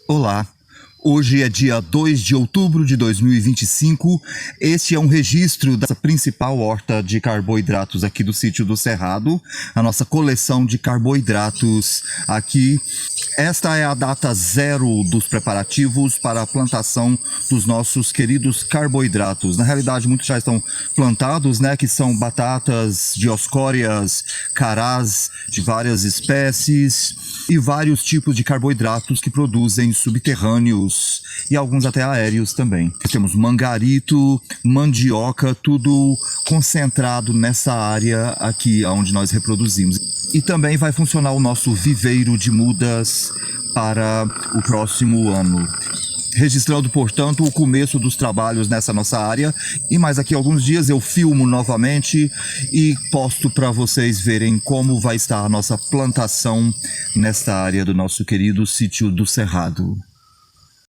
Olá, hoje é dia 2 de outubro de 2025. Este é um registro da principal horta de carboidratos aqui do sítio do Cerrado, a nossa coleção de carboidratos aqui. Esta é a data zero dos preparativos para a plantação dos nossos queridos carboidratos. Na realidade, muitos já estão plantados, né? Que são batatas, dioscórias, carás de várias espécies e vários tipos de carboidratos que produzem subterrâneos e alguns até aéreos também. Temos mangarito, mandioca, tudo concentrado nessa área aqui onde nós reproduzimos. E também vai funcionar o nosso viveiro de mudas para o próximo ano. Registrando, portanto, o começo dos trabalhos nessa nossa área. E mais aqui alguns dias eu filmo novamente e posto para vocês verem como vai estar a nossa plantação nesta área do nosso querido sítio do Cerrado.